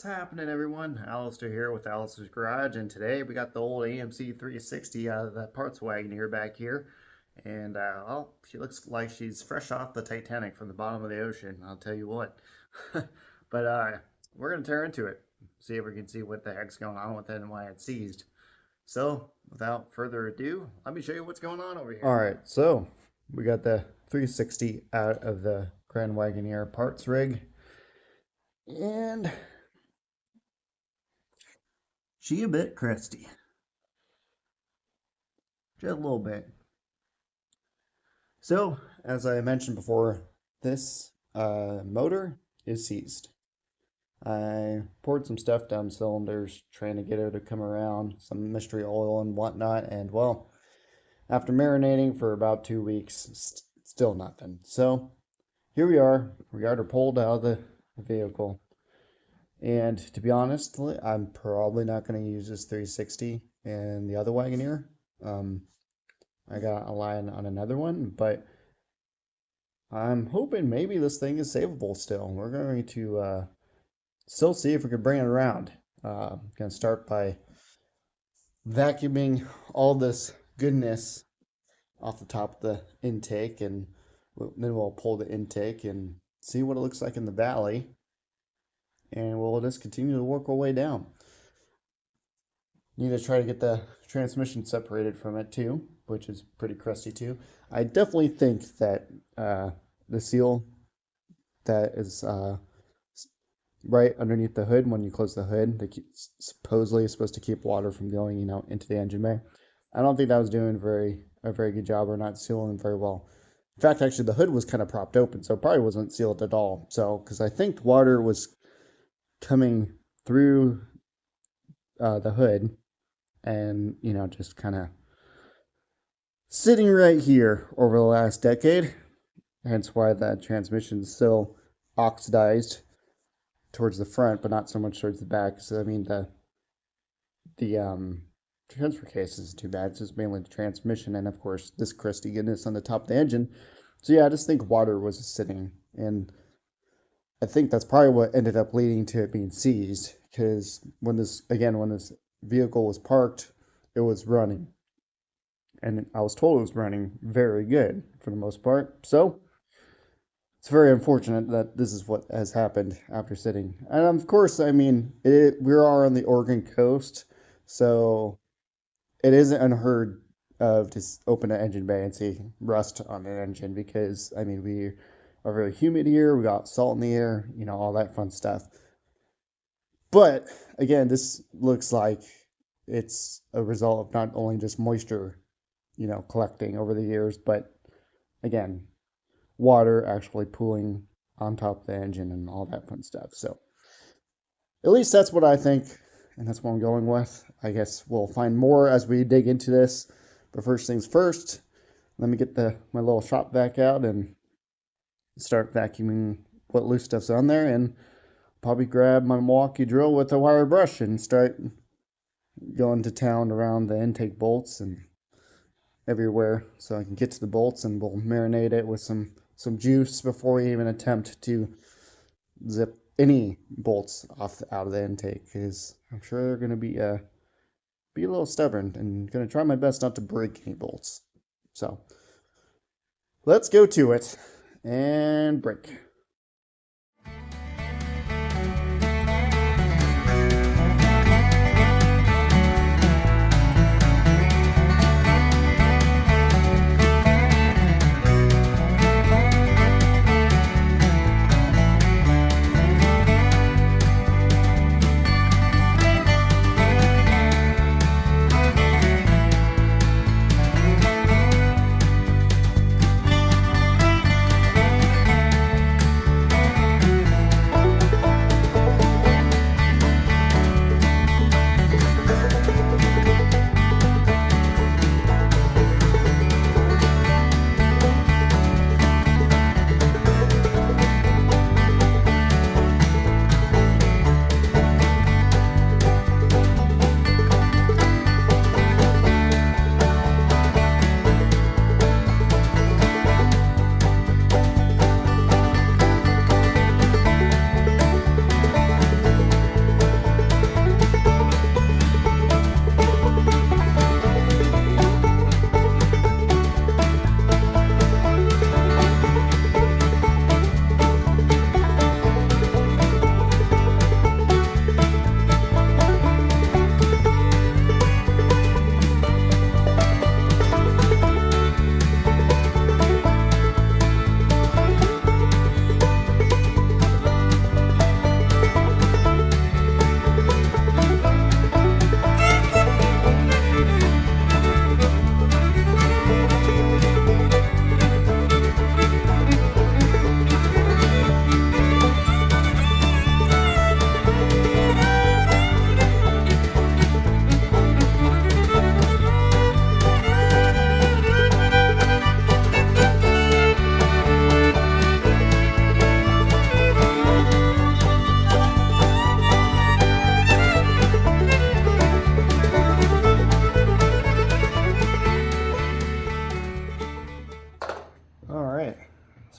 What's happening, everyone? Alistair here with Alistair's Garage, and today we got the old AMC 360 out of the parts wagon here back here. And, well, she looks like she's fresh off the Titanic from the bottom of the ocean, I'll tell you what. But, we're going to tear into it, see if we can see what the heck's going on with it and why it's seized. So, without further ado, let me show you what's going on over here. Alright, so we got the 360 out of the Grand Wagoneer parts rig. And she a bit crusty. Just a little bit. So, as I mentioned before, this motor is seized. I poured some stuff down cylinders, trying to get her to come around, some mystery oil and whatnot, and well, after marinating for about 2 weeks, still nothing. So, here we are. We got her pulled out of the vehicle. And to be honest, I'm probably not going to use this 360 in the other Wagoneer. I got a line on another one, but I'm hoping maybe this thing is savable still. We're going to still see if we can bring it around. I'm going to start by vacuuming all this goodness off the top of the intake, and then we'll pull the intake and see what it looks like in the valley. And we'll just continue to work our way down. Need to try to get the transmission separated from it too, which is pretty crusty too. I definitely think that the seal that is right underneath the hood, when you close the hood, that supposedly is supposed to keep water from going, into the engine bay. I don't think that was doing a very good job, or not sealing very well. In fact, actually, the hood was kind of propped open, so it probably wasn't sealed at all. So, because I think water was coming through the hood and, just kind of sitting right here over the last decade. Hence why the transmission is still oxidized towards the front, but not so much towards the back. So, I mean, the transfer case isn't too bad. It's just mainly the transmission and, of course, this crusty goodness on the top of the engine. So, yeah, I just think water was sitting, and I think that's probably what ended up leading to it being seized, because when this vehicle was parked, it was running. And I was told it was running very good for the most part. So it's very unfortunate that this is what has happened after sitting. And of course, I mean, we are on the Oregon coast, so it isn't unheard of to open an engine bay and see rust on an engine, because, I mean, we are very humid here, we got salt in the air, all that fun stuff. But again, this looks like it's a result of not only just moisture, collecting over the years, but again, water actually pooling on top of the engine and all that fun stuff. So at least that's what I think, and that's what I'm going with. I guess we'll find more as we dig into this. But first things first, let me get my little shop vac out and start vacuuming what loose stuff's on there, and probably grab my Milwaukee drill with a wire brush and start going to town around the intake bolts and everywhere, so I can get to the bolts, and we'll marinate it with some juice before we even attempt to zip any bolts out of the intake, because I'm sure they're going to be a little stubborn, and going to try my best not to break any bolts. So let's go to it and break.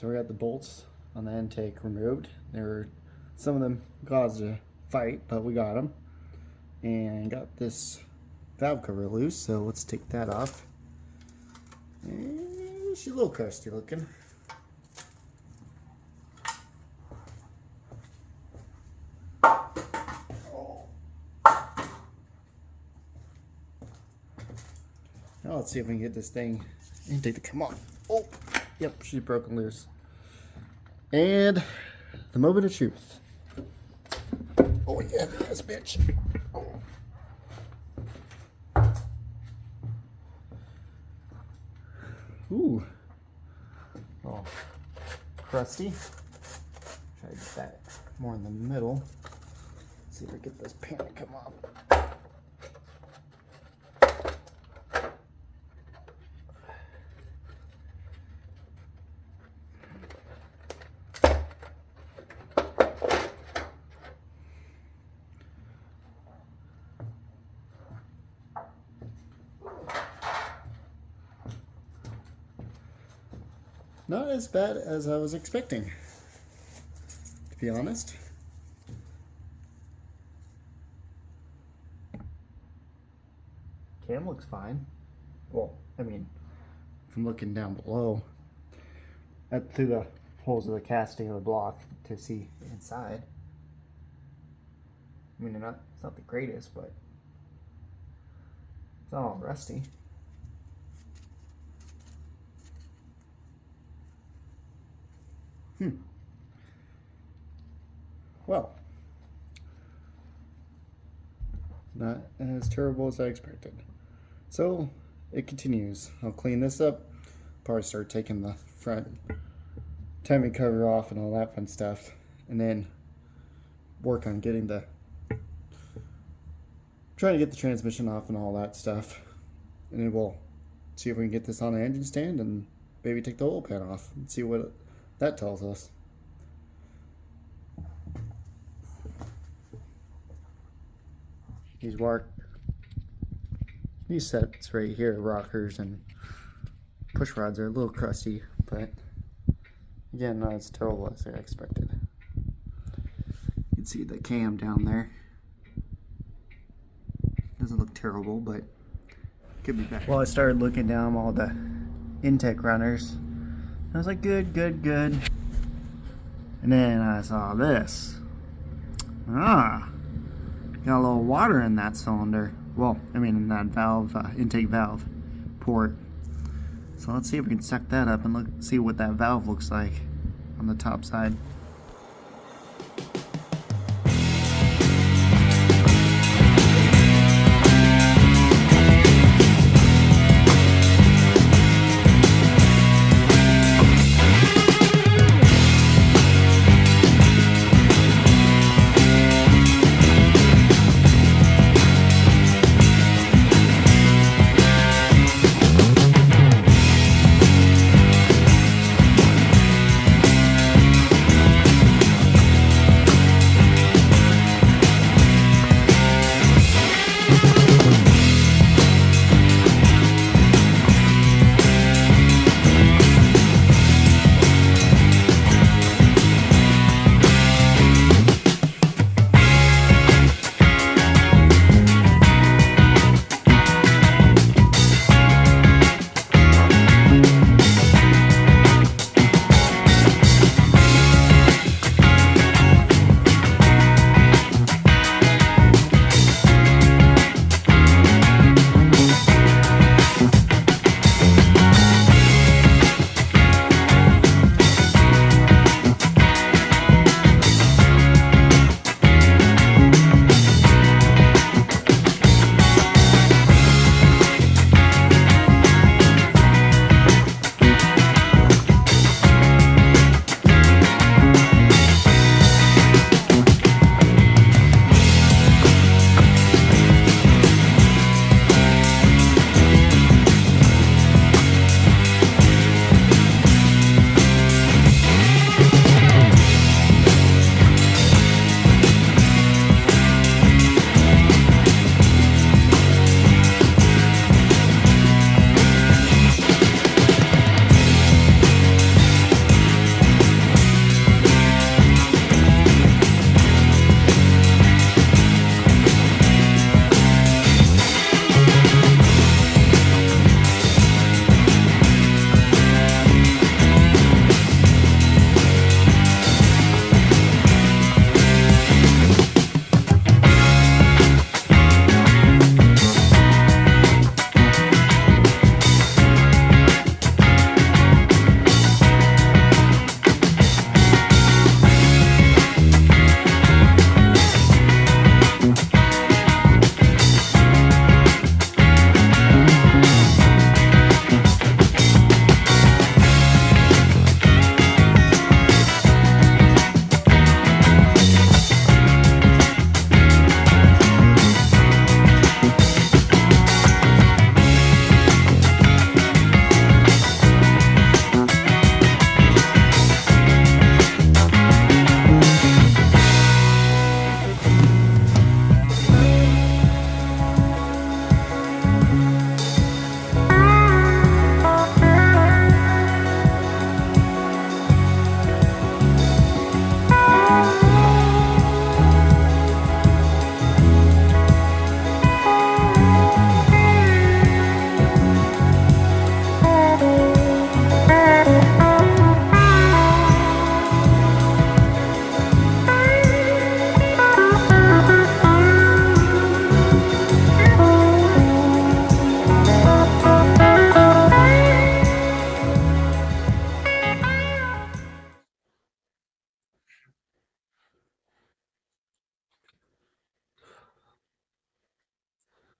So we got the bolts on the intake removed. Some of them caused a fight, but we got them. And got this valve cover loose, so let's take that off. And she's a little crusty looking. Now let's see if we can get this thing intake to come off. Oh, yep, she's broken loose. And the moment of truth. Oh yeah, this bitch. Ooh. Oh, crusty. Try to get that more in the middle. See if we get this pan to come off. Not as bad as I was expecting, to be honest. Cam looks fine. Well, I mean, if I'm looking down below, through the holes of the casting of the block to see inside. I mean, it's not the greatest, but it's not all rusty. Well, not as terrible as I expected. So it continues. I'll clean this up, probably start taking the front timing cover off and all that fun stuff, and then work on trying to get the transmission off and all that stuff, and then we'll see if we can get this on an engine stand and maybe take the oil pan off and see what that tells us. These sets right here, rockers and push rods, are a little crusty, but again, not as terrible as I expected. You can see the cam down there. Doesn't look terrible, but could be better. Well, I started looking down all the intake runners. I was like, good. And then I saw this. Got a little water in that cylinder. Well, I mean in that valve, intake valve port. So let's see if we can suck that up and see what that valve looks like on the top side.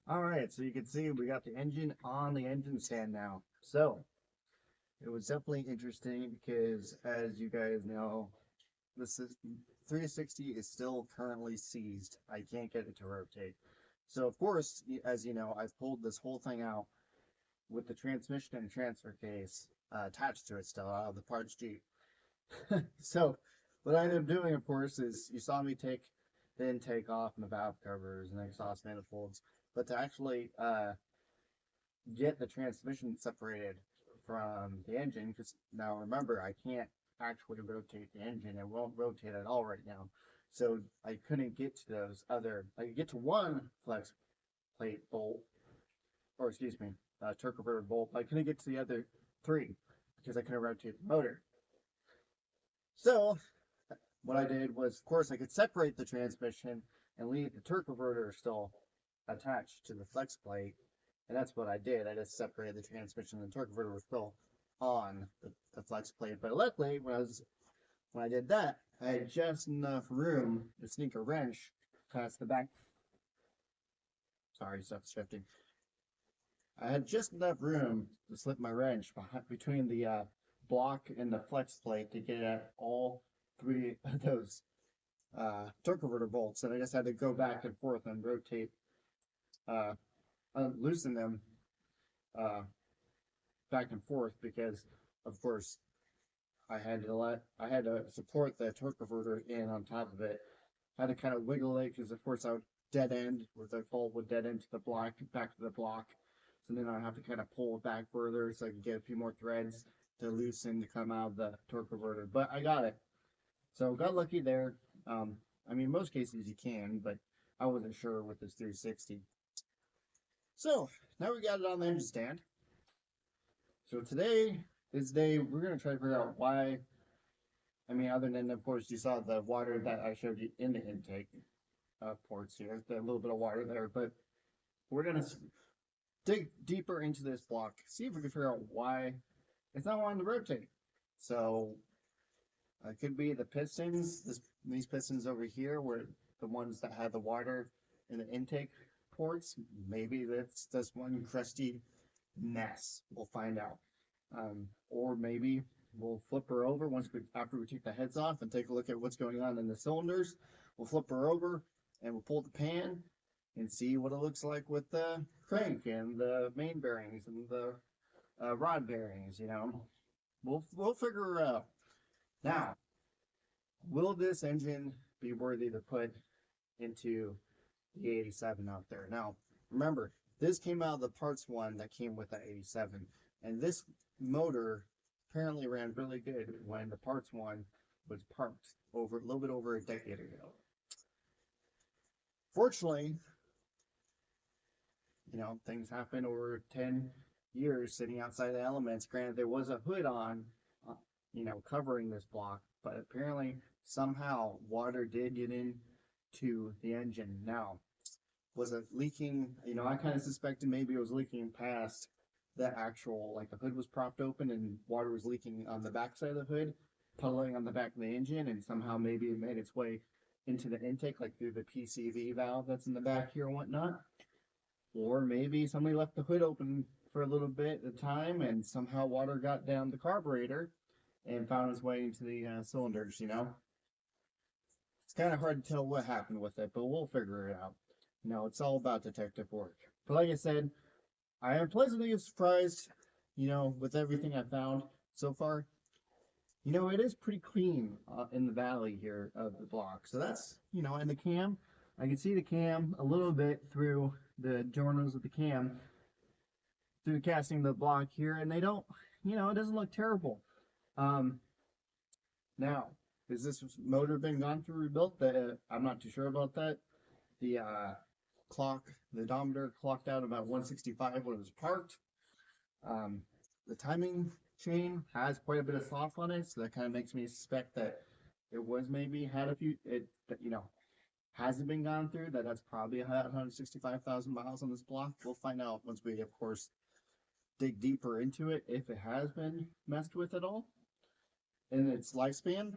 Alright, so you can see we got the engine on the engine stand now. So, it was definitely interesting because, as you guys know, this is 360 is still currently seized. I can't get it to rotate. So, of course, as you know, I've pulled this whole thing out with the transmission and transfer case attached to it still out of the parts Jeep. So, what I ended up doing, of course, is you saw me take the intake off and the valve covers and exhaust manifolds, but to actually get the transmission separated from the engine, because now remember, I can't actually rotate the engine. It won't rotate at all right now. So I couldn't get to those other, I could get to one flex plate bolt, or excuse me, torque converter bolt, but I couldn't get to the other three because I couldn't rotate the motor. So what I did was, of course, I could separate the transmission and leave the torque converter still attached to the flex plate. And that's what I did. I just separated the transmission and the torque converter was still on the flex plate. But luckily, when I did that, I had just enough room to sneak a wrench past the back. Sorry, stuff's shifting. I had just enough room to slip my wrench between the block and the flex plate to get at all three of those torque converter bolts. And I just had to go back and forth and rotate, loosen them back and forth because, of course, I had to support the torque converter in on top of it. I had to kind of wiggle it because, of course, I would dead end with the bolt would dead end to the block, back to the block. So then I have to kind of pull it back further so I can get a few more threads to loosen to come out of the torque converter. But I got it. So got lucky there. I mean, most cases you can, but I wasn't sure with this 360. So now we got it on the engine stand. So today is the day we're going to try to figure out why. I mean, other than, of course, you saw the water that I showed you in the intake ports here, the little bit of water there, but we're going to dig deeper into this block, see if we can figure out why it's not wanting to rotate. So it could be the pistons, these pistons over here were the ones that had the water in the intake ports. Maybe that's just one crusty mess. We'll find out. Or maybe we'll flip her over after we take the heads off and take a look at what's going on in the cylinders. We'll flip her over and we'll pull the pan and see what it looks like with the crank and the main bearings and the rod bearings. You know, we'll figure her out. Now, will this engine be worthy to put into the 87 out there? Now, remember, this came out of the parts one that came with the 87, and this motor apparently ran really good when the parts one was parked a little bit over a decade ago. Fortunately, you know, things happen over 10 years sitting outside the elements. Granted, there was a hood on, you know, covering this block, but apparently somehow water did get into the engine. Now, was it leaking? You know, I kind of suspected maybe it was leaking past the actual, like the hood was propped open and water was leaking on the backside of the hood, puddling on the back of the engine, and somehow maybe it made its way into the intake, like through the PCV valve that's in the back here and whatnot. Or maybe somebody left the hood open for a little bit at a time and somehow water got down the carburetor and found its way into the cylinders, you know. It's kind of hard to tell what happened with it, but we'll figure it out. You know, it's all about detective work. But like I said, I am pleasantly surprised, you know, with everything I found so far. You know, it is pretty clean in the valley here of the block. So that's, you know, and the cam, I can see the cam a little bit through the journals of the cam, through casting the block here, and they don't, you know, it doesn't look terrible. Now, has this motor been gone through rebuilt? I'm not too sure about that. The the odometer clocked out about 165 when it was parked. The timing chain has quite a bit of slough on it, so that kind of makes me suspect that it was maybe had a few, you know, hasn't been gone through, that's probably 165,000 miles on this block. We'll find out once we, of course, dig deeper into it, if it has been messed with at all in its lifespan.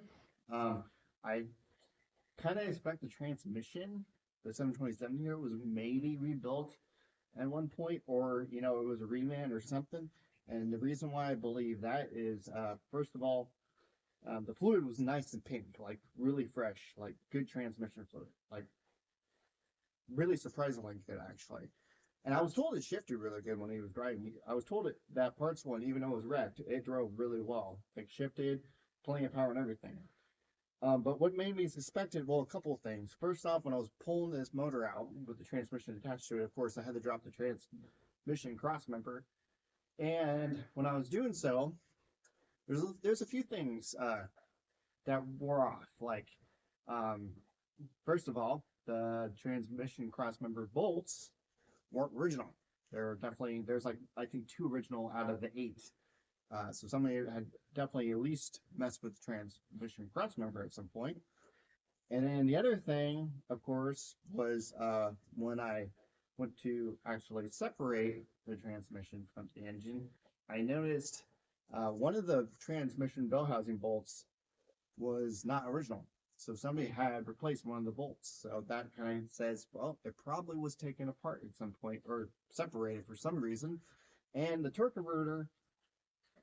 I kind of expect the transmission, the 727 here, was maybe rebuilt at one point, or you know, it was a reman or something. And the reason why I believe that is, first of all, the fluid was nice and pink, like really fresh, like good transmission fluid, like really surprisingly good actually. And I was told it shifted really good when he was driving. I was told it that parts one, even though it was wrecked, it drove really well. It shifted, plenty of power and everything. But what made me suspect it, well, a couple of things. First off, when I was pulling this motor out with the transmission attached to it, of course, I had to drop the transmission cross member. And when I was doing so, there's a few things that wore off. Like, um, first of all, the transmission cross member bolts weren't original. There's like I think two original out of the eight. So somebody had definitely at least messed with the transmission cross member at some point. And then the other thing, of course, was when I went to actually separate the transmission from the engine, I noticed one of the transmission bell housing bolts was not original. So somebody had replaced one of the bolts. So that kind of says, well, it probably was taken apart at some point or separated for some reason. And the torque converter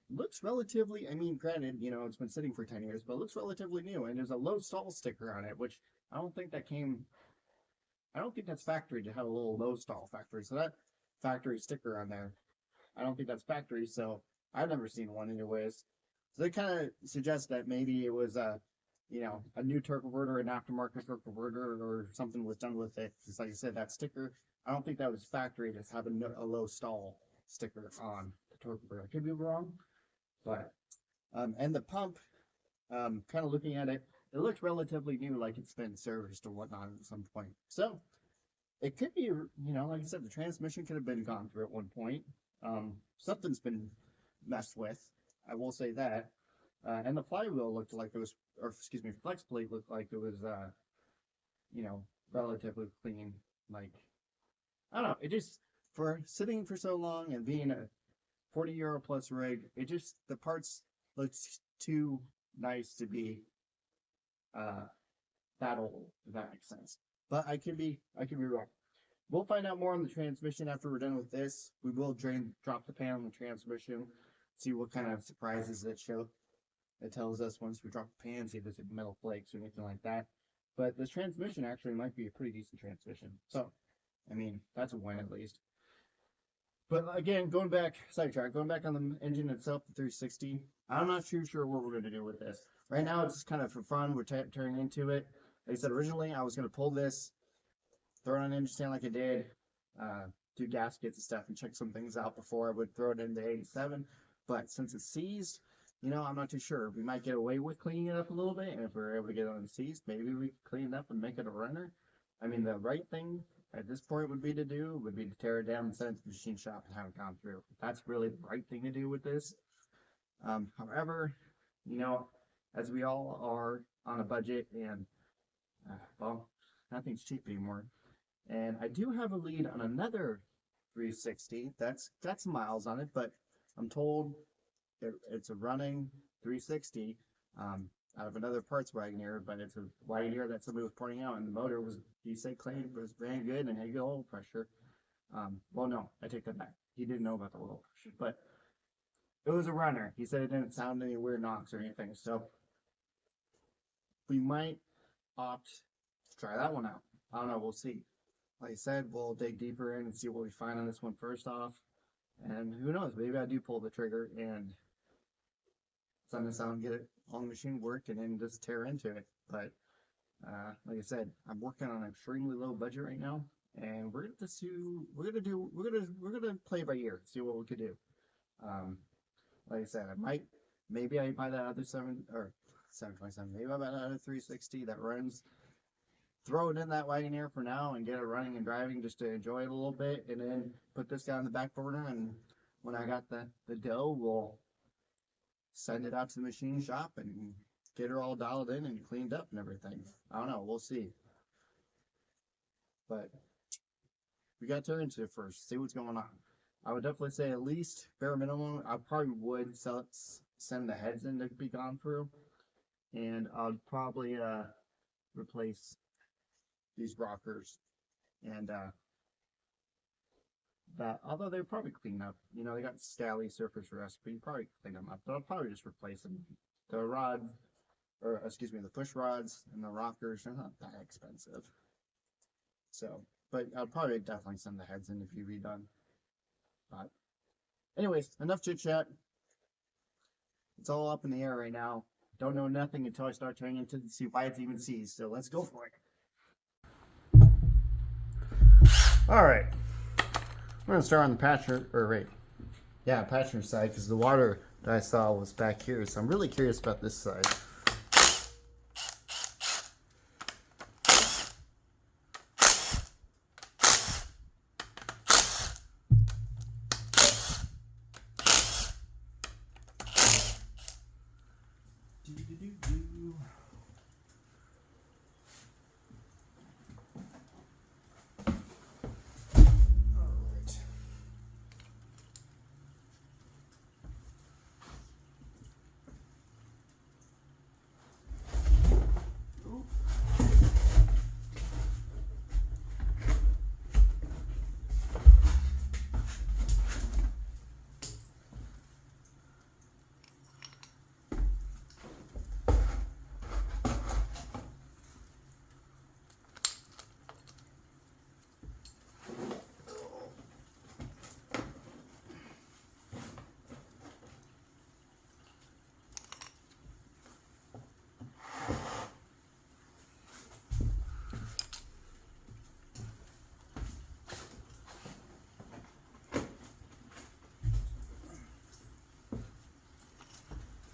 looks relatively, I mean, granted, you know, it's been sitting for 10 years, but it looks relatively new. And there's a low stall sticker on it, which I don't think that came, I don't think that's factory to have a little low stall factory. So that factory sticker on there, I don't think that's factory. So I've never seen one anyways. So it kind of suggests that maybe it was a, you know, a new torque converter, an aftermarket torque converter, or something was done with it. Just like I said, that sticker, I don't think that was factory to have a low stall sticker on the torque converter. I could be wrong, but and the pump, kind of looking at it, it looks relatively new, like it's been serviced or whatnot at some point. So it could be, you know, like I said, the transmission could have been gone through at one point. Something's been messed with. I will say that. And the flywheel looked like it was, or excuse me, flex plate looked like it was, you know, relatively clean. Like, I don't know, it just, for sitting for so long and being a 40 euro plus rig, it just, the parts looks too nice to be that old, if that makes sense. But I could be wrong. We'll find out more on the transmission after we're done with this. We will drop the pan on the transmission, see what kind of surprises it tells us once we drop the pan, see if there's metal flakes or anything like that. But this transmission actually might be a pretty decent transmission. So, I mean, that's a win at least. But again, going back on the engine itself, the 360, I'm not too sure what we're going to do with this. Right now, it's just kind of for fun. We're turning into it. Like I said, originally, I was going to pull this, throw it on an engine stand like I did, do gaskets and stuff, and check some things out before I would throw it into 87. But since it's seized, you know, I'm not too sure. We might get away with cleaning it up a little bit, and if we're able to get it unseized, maybe we clean it up and make it a runner. I mean, the right thing at this point would be to tear it down and send it to the machine shop and have it gone through. That's really the right thing to do with this. However, you know, as we all are on a budget, and well, nothing's cheap anymore. And I do have a lead on another 360 that's got some miles on it, but I'm told it's a running 360 out of another parts wagoneer, but it's a wagoneer that somebody was pointing out, and the motor was, he said, claimed was very good and had good oil pressure. Well, no, I take that back. He didn't know about the oil pressure, but it was a runner. He said it didn't sound any weird knocks or anything, so we might opt to try that one out. I don't know, we'll see. Like I said, we'll dig deeper in and see what we find on this one first off. And who knows, maybe I do pull the trigger and send this out and get it on the machine worked and then just tear into it. But like I said, I'm working on an extremely low budget right now, and we're gonna play by ear, see what we could do. Like I said, maybe I buy that other 727, maybe I buy that other 360 that runs, throw it in that wagoneer for now and get it running and driving just to enjoy it a little bit, and then put this guy on the back burner, and when I got the dough, we'll send it out to the machine shop and get her all dialed in and cleaned up and everything. I don't know, we'll see. But we got to turn into it first, see what's going on. I would definitely say at least bare minimum, I probably would send the heads in to be gone through, and I'll probably replace these rockers and that, although they probably clean up. You know, they got Stally surface rust, but you probably clean them up. But I'll probably just replace them. The rod, or excuse me, the push rods and the rockers are not that expensive. So, but I'll probably definitely send the heads in if you redone. But anyways, enough chit chat. It's all up in the air right now. Don't know nothing until I start turning into to see why it's even seized. So let's go for it. All right, we're gonna start on the passenger side, because the water that I saw was back here. So I'm really curious about this side.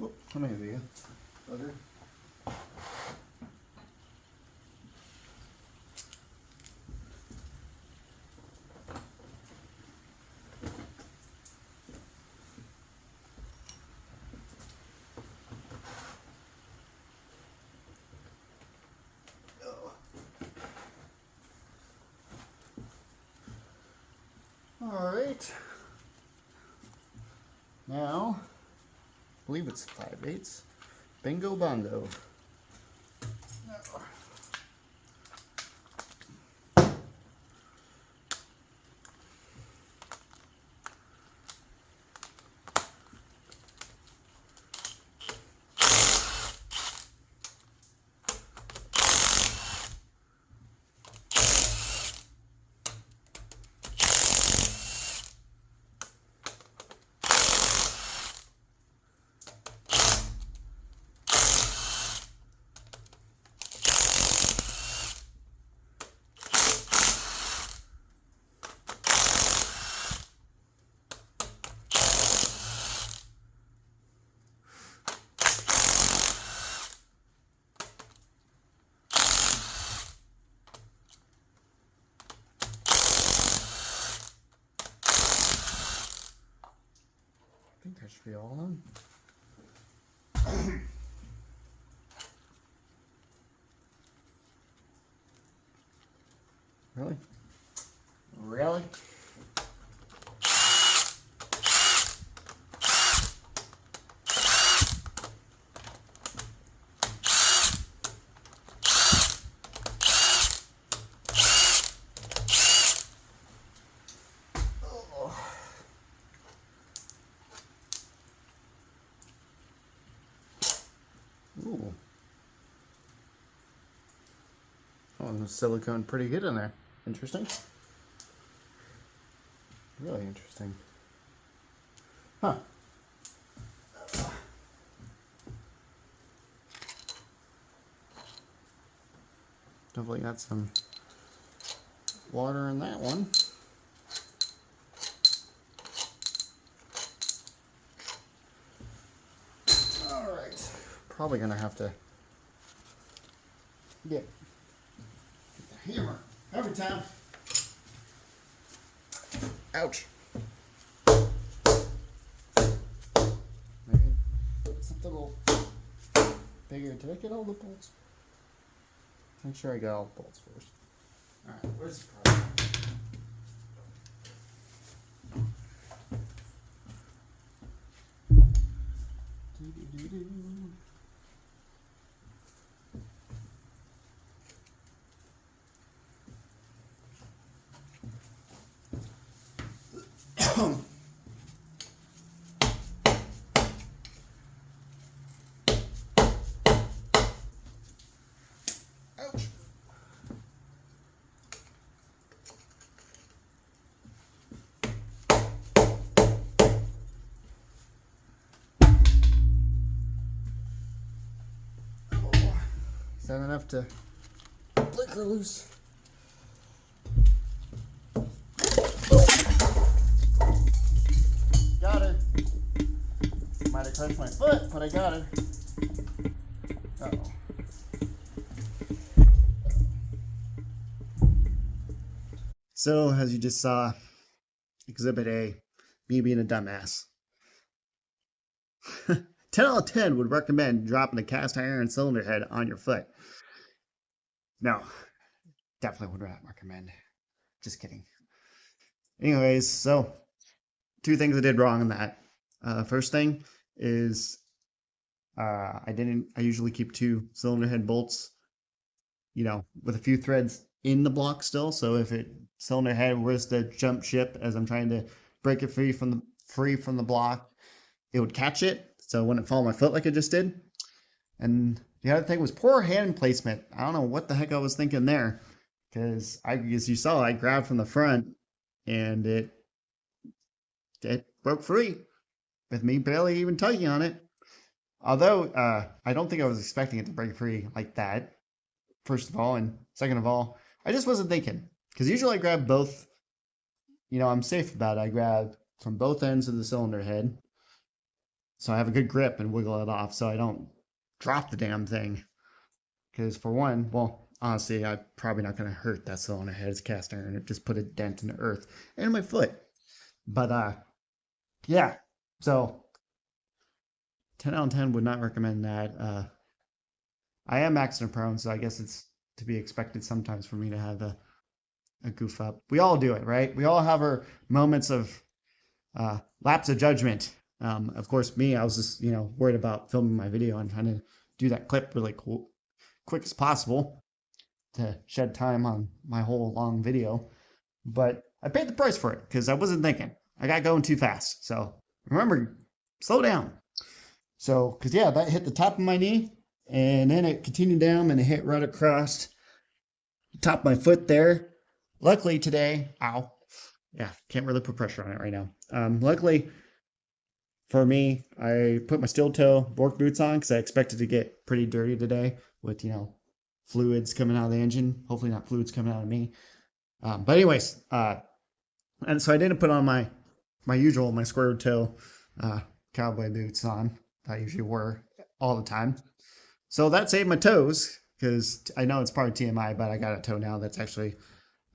Oh, how many of you? Butter. All right. Now, I believe it's 5/8. Bingo bongo. I think that should be all done. Really? Really? Ooh. Oh, and the silicone pretty good in there. Interesting. Really interesting. Huh. Definitely got some water in that one. All right. Probably gonna have to get the hammer every time. Ouch. Maybe something a little bigger. Did I get all the bolts? Make sure I got all the bolts first. Alright, where's the problem? that enough to flick her loose? Got her. Might have crushed my foot, but I got her. Uh-oh. So, as you just saw, Exhibit A, me being a dumbass. 10 out of 10 would recommend dropping a cast iron cylinder head on your foot. No, definitely would not recommend. Just kidding. Anyways, so 2 things I did wrong in that. First thing is I usually keep 2 cylinder head bolts, with a few threads in the block still. So if cylinder head was to jump ship as I'm trying to break it free from the block, it would catch it, so it wouldn't fall on my foot like it just did. And the other thing was poor hand placement. I don't know what the heck I was thinking there, because as you saw, I grabbed from the front and it broke free with me barely even tugging on it. Although I don't think I was expecting it to break free like that, first of all, and second of all, I just wasn't thinking, because usually I grab both. I'm safe about it. I grab from both ends of the cylinder head, so I have a good grip and wiggle it off so I don't drop the damn thing. Because for one, well, honestly, I'm probably not going to hurt that cylinder head. It's cast iron. It just put a dent in the earth and in my foot. But yeah, so 10 out of 10 would not recommend that. I am accident prone, so I guess it's to be expected sometimes for me to have a goof up. We all do it, right? We all have our moments of lapse of judgment. Of course, I was just, worried about filming my video and trying to do that clip really quick as possible to shed time on my whole long video. But I paid the price for it because I wasn't thinking. I got going too fast. So remember, slow down. So, because yeah, that hit the top of my knee and then it continued down and it hit right across the top of my foot there. Luckily today, ow. Yeah, can't really put pressure on it right now. Luckily for me, I put my steel toe work boots on because I expected to get pretty dirty today with, fluids coming out of the engine. Hopefully not fluids coming out of me. But anyways, and so I didn't put on my square toe cowboy boots on that I usually wear all the time. So that saved my toes, because I know it's part of TMI, but I got a toe now that's actually,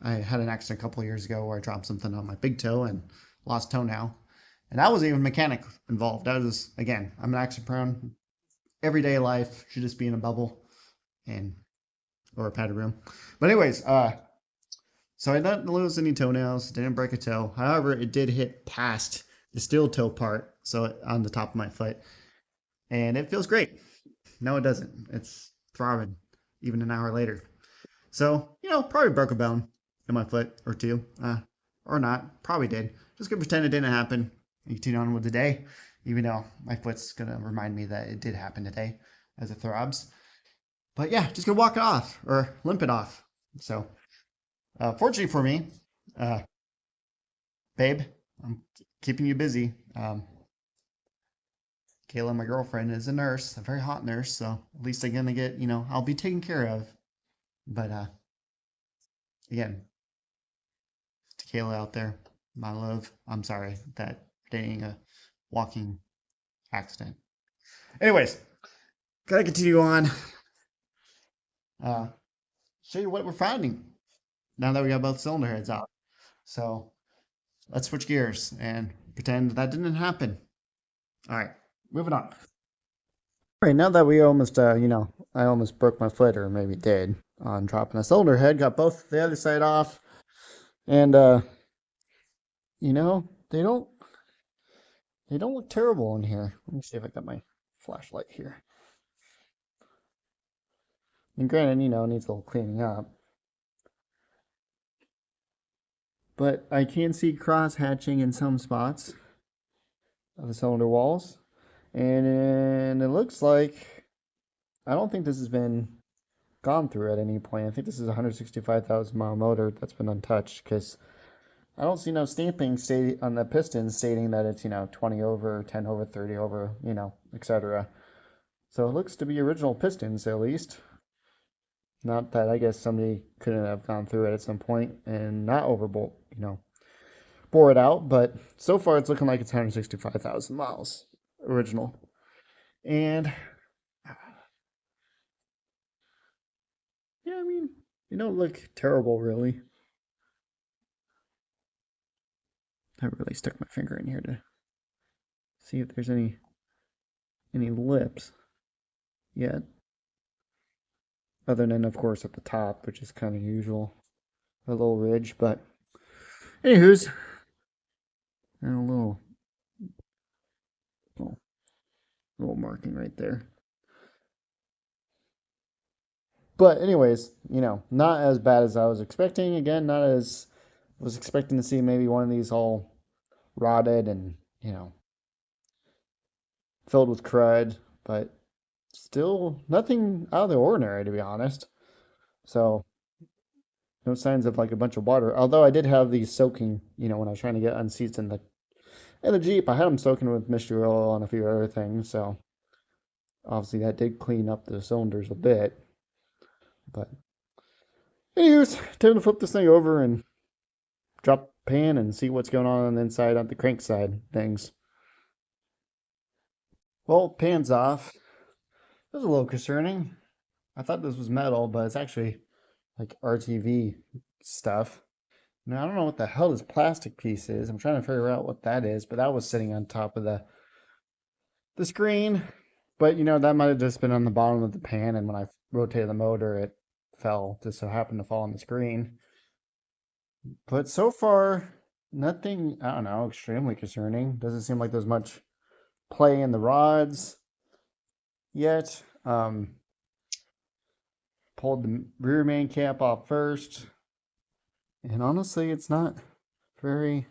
I had an accident a couple of years ago where I dropped something on my big toe and lost toenail. And that wasn't even mechanic involved. That was, again, I'm an accident prone. Everyday life should just be in a bubble or a padded room. But anyways, so I didn't lose any toenails, didn't break a toe. However, it did hit past the steel toe part, so on the top of my foot. And it feels great. No, it doesn't. It's throbbing even an hour later. So, probably broke a bone in my foot or two. Or not. Probably did. Just gonna pretend it didn't happen and continue on with the day, even though my foot's gonna remind me that it did happen today as it throbs. But yeah, just gonna walk it off or limp it off. So, fortunately for me, babe, I'm keeping you busy. Kayla, my girlfriend, is a nurse, a very hot nurse, so at least I'm gonna get, I'll be taken care of. But again, to Kayla out there, my love, I'm sorry that dating a walking accident. Anyways, gotta continue on. Show you what we're finding now that we got both cylinder heads out. So let's switch gears and pretend that didn't happen. All right, moving on. All right, now that we almost, I almost broke my foot, or maybe did, on dropping a cylinder head, got both the other side off, and they don't look terrible in here. Let me see if I got my flashlight here. And granted, it needs a little cleaning up. But I can see cross hatching in some spots of the cylinder walls. And it looks like, I don't think this has been gone through at any point. I think this is a 165,000 mile motor that's been untouched, because I don't see no stamping on the pistons stating that it's, 20 over, 10 over, 30 over, etc. So it looks to be original pistons, at least. Not that I guess somebody couldn't have gone through it at some point and not overbolt, bore it out. But so far, it's looking like it's 165,000 miles original. And yeah, I mean, you don't look terrible, really. I really stuck my finger in here to see if there's any lips yet. Other than, of course, at the top, which is kind of usual. A little ridge, but anywho's, and a little marking right there. But anyways, not as bad as I was expecting. Again, not as I was expecting to see maybe one of these all rotted and, filled with crud, but still nothing out of the ordinary, to be honest. So no signs of like a bunch of water. Although I did have these soaking, when I was trying to get unseats in the Jeep, I had them soaking with mystery oil and a few other things. So obviously that did clean up the cylinders a bit. But anyways, time to flip this thing over and drop the pan and see what's going on the inside on the crank side things. Well, pan's off. It was a little concerning. I thought this was metal, but it's actually like RTV stuff. Now, I don't know what the hell this plastic piece is. I'm trying to figure out what that is, but that was sitting on top of the screen. But, that might have just been on the bottom of the pan, and when I rotated the motor, it fell. Just so happened to fall on the screen. But so far, nothing, I don't know, extremely concerning. Doesn't seem like there's much play in the rods yet. Pulled the rear main cap off first. And honestly, it's not very...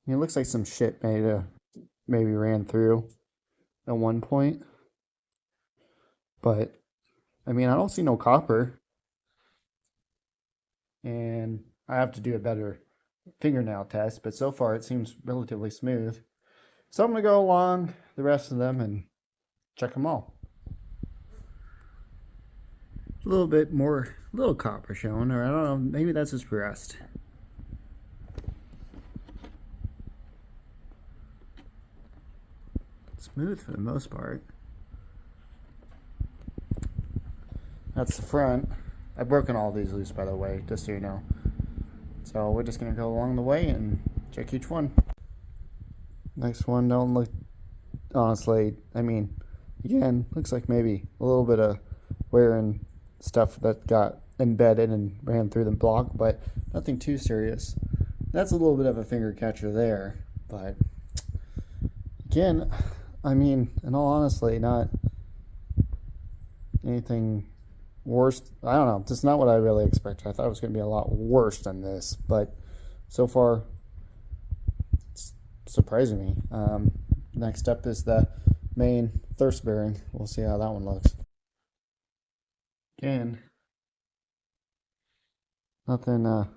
it looks like some shit maybe ran through at one point. But, I don't see no copper. And I have to do a better fingernail test, but so far it seems relatively smooth. So I'm going to go along the rest of them and check them all. A little bit more, little copper showing, or I don't know, maybe that's just rust. Smooth for the most part. That's the front. I've broken all these loose, by the way, just so you know. So we're just going to go along the way and check each one. Next one don't look, honestly, again, looks like maybe a little bit of wear and stuff that got embedded and ran through the block, but nothing too serious. That's a little bit of a finger catcher there, but again, in all honesty, not anything worse. I don't know, just not what I really expected. I thought it was going to be a lot worse than this, but so far it's surprising me. Next up is the main thirst bearing. We'll see how that one looks. Again, nothing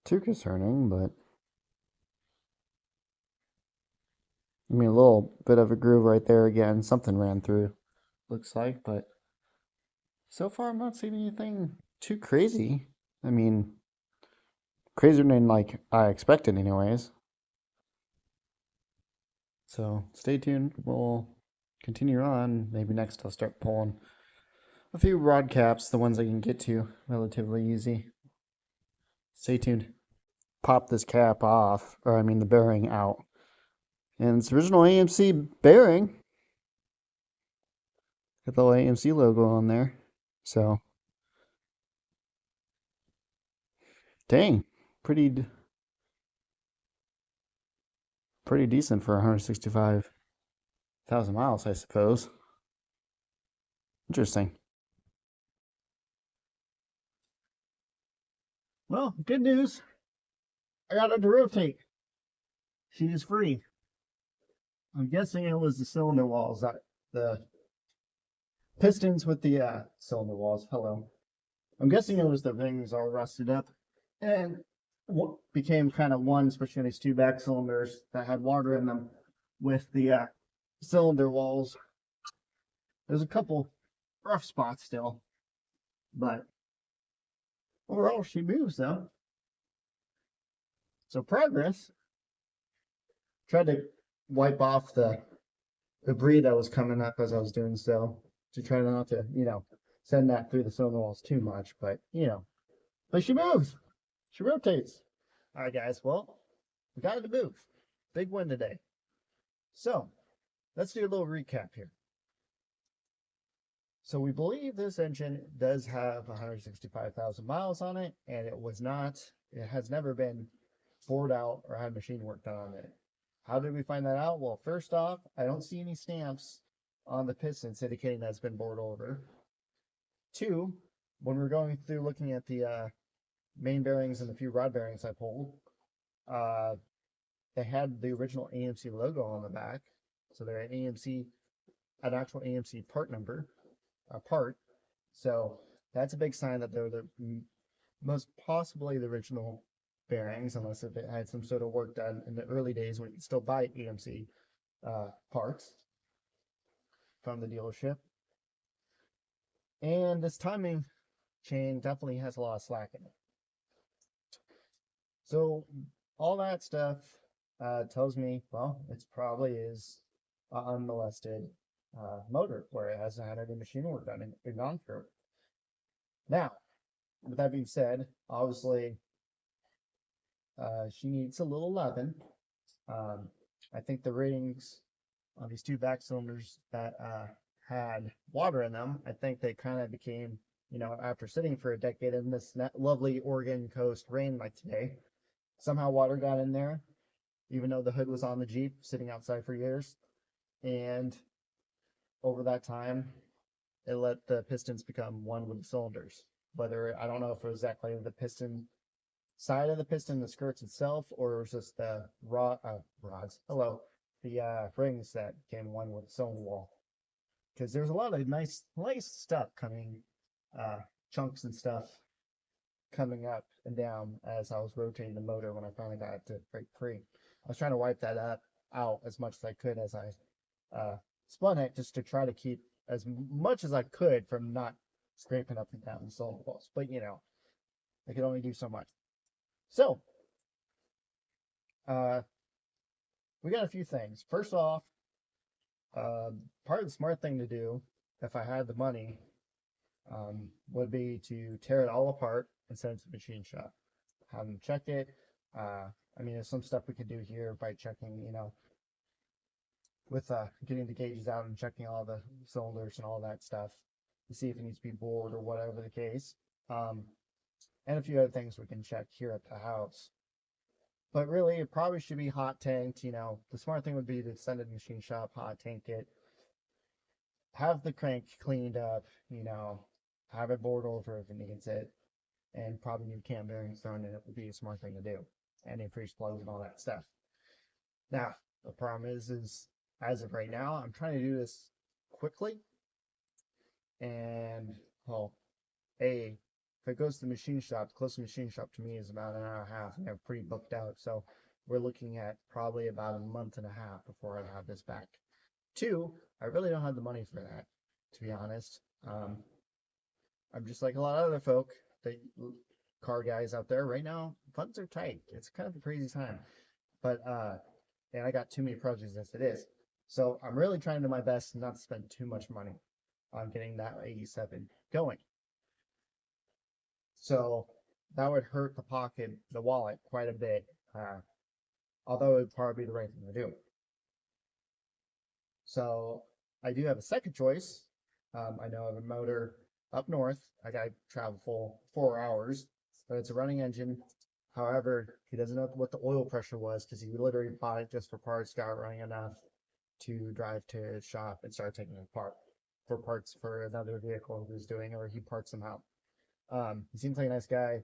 too concerning, but a little bit of a groove right there again. Something ran through, looks like, but so far I'm not seeing anything too crazy. Crazier than like I expected anyways. So stay tuned. We'll continue on. Maybe next I'll start pulling a few rod caps, the ones I can get to relatively easy. Stay tuned. Pop this cap off, or the bearing out. And it's original AMC bearing. Got the little AMC logo on there. So, dang, pretty decent for 165,000 miles, I suppose. Interesting. Well, good news. I got her to rotate. She is free. I'm guessing it was the cylinder walls, that the pistons with the cylinder walls. Hello. I'm guessing it was the rings all rusted up and what became kind of one, especially these two back cylinders that had water in them with the cylinder walls. There's a couple rough spots still, But overall, she moves though. So progress. Tried to wipe off the debris that was coming up as I was doing so to try not to, send that through the cylinder walls too much. But she moves. She rotates. All right, guys. Well, we got it to move. Big win today. So let's do a little recap here. So we believe this engine does have 165,000 miles on it, and it has never been bored out or had machine work done on it. How did we find that out? Well, first off, I don't see any stamps on the pistons indicating that's been bored over. Two, when we're going through looking at the main bearings and the few rod bearings I pulled, uh, they had the original AMC logo on the back. So they're an actual AMC part number, part. So that's a big sign that they're the most possibly the original bearings, unless if it had some sort of work done in the early days when you could still buy AMC parts from the dealership. And this timing chain definitely has a lot of slack in it. So all that stuff tells me, well, it's probably is an unmolested motor where it hasn't had any machine work done and gone through. Now, with that being said, obviously she needs a little loving. I think the ratings on these two back cylinders that had water in them, I think they kind of became, after sitting for a decade in this lovely Oregon coast rain like today, somehow water got in there, even though the hood was on the Jeep sitting outside for years. And over that time, it let the pistons become one with the cylinders. I don't know if it was exactly the piston side of the piston, the skirts itself, or it was just the the rings that came one with the cylinder wall. Because there's a lot of nice stuff coming, chunks and stuff coming up and down as I was rotating the motor when I finally got it to break free. I was trying to wipe that out as much as I could as I spun it, just to try to keep as much as I could from not scraping up and down the cylinder walls. But I could only do so much. So we got a few things. First off, part of the smart thing to do, if I had the money, would be to tear it all apart and send it to the machine shop. Have them check it. There's some stuff we could do here by checking, with getting the gauges out and checking all the cylinders and all that stuff to see if it needs to be bored or whatever the case. And a few other things we can check here at the house. But really, it probably should be hot tanked. The smart thing would be to send it to the machine shop, hot tank it, have the crank cleaned up, have it bored over if it needs it, and probably new cam bearings thrown in. It would be a smart thing to do, and increase plugs and all that stuff. Now, the problem is as of right now, I'm trying to do this quickly, and if it goes to the machine shop, the closest machine shop to me is about an hour and a half, and they're pretty booked out. So we're looking at probably about a month and a half before I have this back. Two, I really don't have the money for that, to be honest. I'm just like a lot of other folk, the car guys out there right now. Funds are tight. It's kind of a crazy time, but and I got too many projects as it is. So I'm really trying to do my best not to spend too much money on getting that 87 going. So that would hurt the wallet quite a bit, although it would probably be the right thing to do. So I do have a second choice. I know I have a motor up north. I got to travel full 4 hours, but it's a running engine. However, he doesn't know what the oil pressure was because he literally bought it just for parts, got it running enough to drive to his shop and start taking it apart for parts for another vehicle he was doing, or he parts them out. He seems like a nice guy.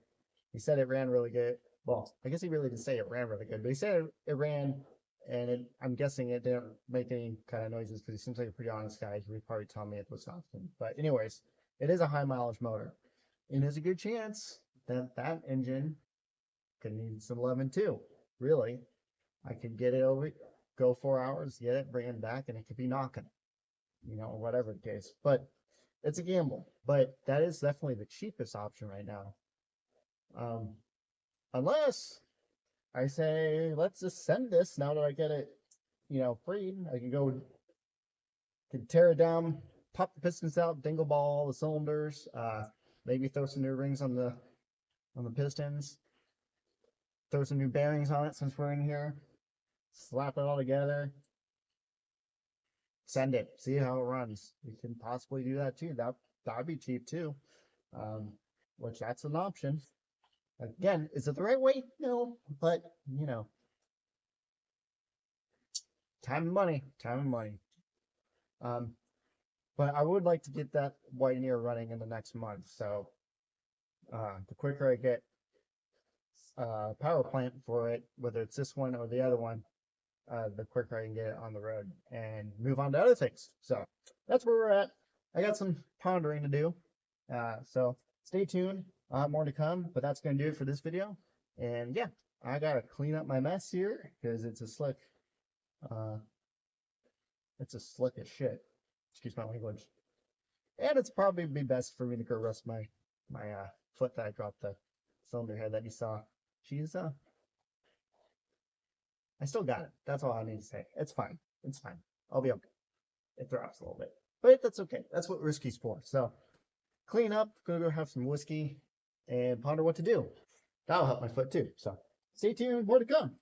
He said it ran really good. Well, I guess he really didn't say it ran really good, but he said it ran, and I'm guessing it didn't make any kind of noises because he seems like a pretty honest guy. He would probably tell me it was often. But anyways, it is a high mileage motor, and there's a good chance that that engine could need some loving too. Really, I could get it over, go 4 hours, get it, bring it back, and it could be knocking, or whatever the case. But it's a gamble, but that is definitely the cheapest option right now. Um, unless I say, let's just send this now that I get it, freed. I can tear it down, pop the pistons out, dingle ball the cylinders, maybe throw some new rings on the pistons, throw some new bearings on it since we're in here, slap it all together, send it, see how it runs. We can possibly do that too. That'd be cheap too. Um, which that's an option. Again, is it the right way? No, but time and money, time and money. Um, but I would like to get that wagoneer running in the next month. So the quicker I get power plant for it, whether it's this one or the other one, the quicker I can get it on the road and move on to other things. So that's where we're at. I got some pondering to do. So stay tuned. More to come, but that's going to do it for this video. And yeah, I got to clean up my mess here because it's a slick as shit. Excuse my language. And it's probably be best for me to go rest my foot that I dropped the cylinder head that you saw. She's I still got it. That's all I need to say. It's fine. It's fine. I'll be okay. It throbs a little bit, but that's okay. That's what whiskey's for. So clean up, go have some whiskey, and ponder what to do. That'll help my foot too. So stay tuned. More to come.